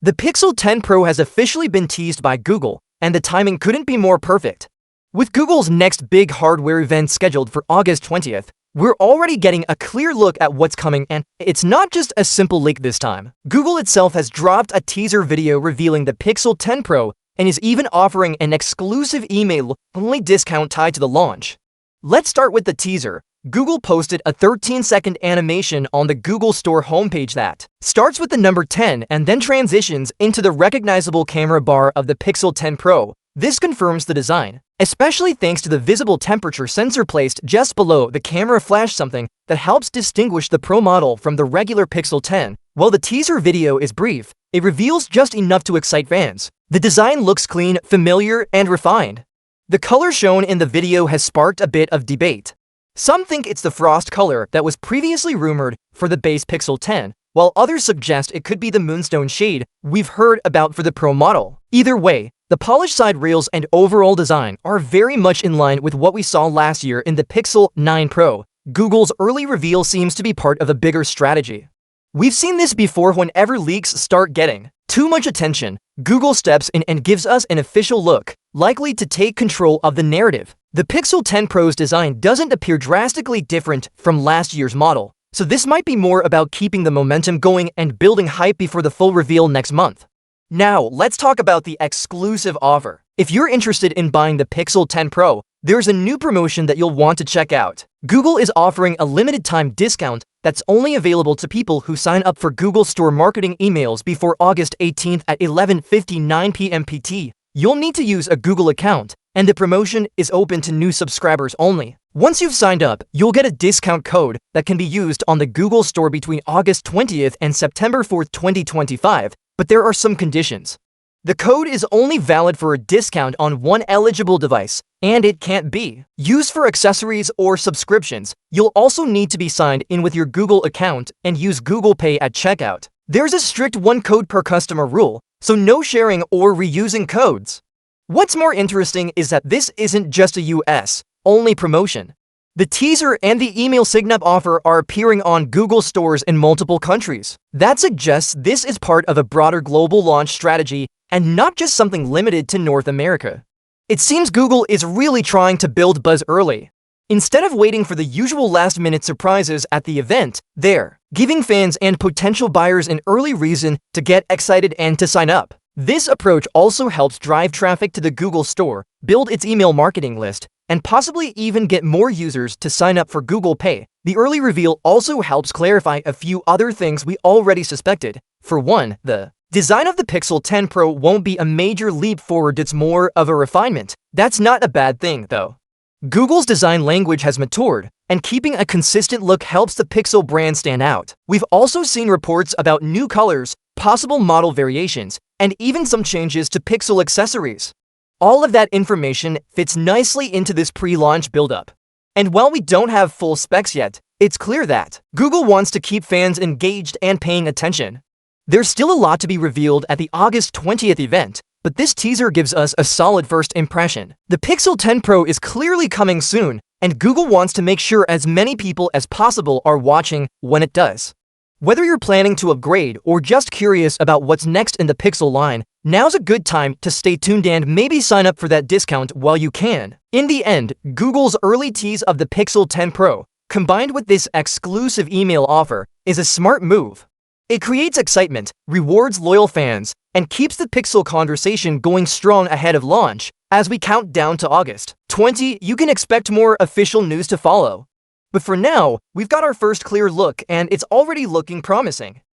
The Pixel 10 Pro has officially been teased by Google, and the timing couldn't be more perfect. With Google's next big hardware event scheduled for August 20th, we're already getting a clear look at what's coming, and it's not just a simple leak this time. Google itself has dropped a teaser video revealing the Pixel 10 Pro and is even offering an exclusive email-only discount tied to the launch. Let's start with the teaser. Google posted a 13-second animation on the Google Store homepage that starts with the number 10 and then transitions into the recognizable camera bar of the Pixel 10 Pro. This confirms the design, especially thanks to the visible temperature sensor placed just below the camera flash, something that helps distinguish the Pro model from the regular Pixel 10. While the teaser video is brief, it reveals just enough to excite fans. The design looks clean, familiar, and refined. The color shown in the video has sparked a bit of debate. Some think it's the frost color that was previously rumored for the base Pixel 10, while others suggest it could be the moonstone shade we've heard about for the Pro model. Either way, the polished side rails and overall design are very much in line with what we saw last year in the Pixel 9 Pro. Google's early reveal seems to be part of a bigger strategy. We've seen this before. Whenever leaks start getting too much attention, Google steps in and gives us an official look, likely to take control of the narrative. The Pixel 10 Pro's design doesn't appear drastically different from last year's model, so this might be more about keeping the momentum going and building hype before the full reveal next month. Now, let's talk about the exclusive offer. If you're interested in buying the Pixel 10 Pro, there's a new promotion that you'll want to check out. Google is offering a limited-time discount that's only available to people who sign up for Google Store marketing emails before August 18th at 11:59 p.m. PT. You'll need to use a Google account, and the promotion is open to new subscribers only. Once you've signed up, you'll get a discount code that can be used on the Google Store between August 20th and September 4th, 2025, but there are some conditions. The code is only valid for a discount on one eligible device, and it can't be used for accessories or subscriptions. You'll also need to be signed in with your Google account and use Google Pay at checkout. There's a strict one code per customer rule, so no sharing or reusing codes. What's more interesting is that this isn't just a US-only promotion. The teaser and the email sign-up offer are appearing on Google stores in multiple countries. That suggests this is part of a broader global launch strategy and not just something limited to North America. It seems Google is really trying to build buzz early. Instead of waiting for the usual last-minute surprises at the event, they're giving fans and potential buyers an early reason to get excited and to sign up. This approach also helps drive traffic to the Google Store, build its email marketing list, and possibly even get more users to sign up for Google Pay. The early reveal also helps clarify a few other things we already suspected. For one, the design of the Pixel 10 Pro won't be a major leap forward, it's more of a refinement. That's not a bad thing, though. Google's design language has matured, and keeping a consistent look helps the Pixel brand stand out. We've also seen reports about new colors, possible model variations, and even some changes to Pixel accessories. All of that information fits nicely into this pre-launch build-up. And while we don't have full specs yet, it's clear that Google wants to keep fans engaged and paying attention. There's still a lot to be revealed at the August 20th event, but this teaser gives us a solid first impression. The Pixel 10 Pro is clearly coming soon, and Google wants to make sure as many people as possible are watching when it does. Whether you're planning to upgrade or just curious about what's next in the Pixel line, now's a good time to stay tuned and maybe sign up for that discount while you can. In the end, Google's early tease of the Pixel 10 Pro, combined with this exclusive email offer, is a smart move. It creates excitement, rewards loyal fans, and keeps the Pixel conversation going strong ahead of launch. As we count down to August 20, you can expect more official news to follow. But for now, we've got our first clear look, and it's already looking promising.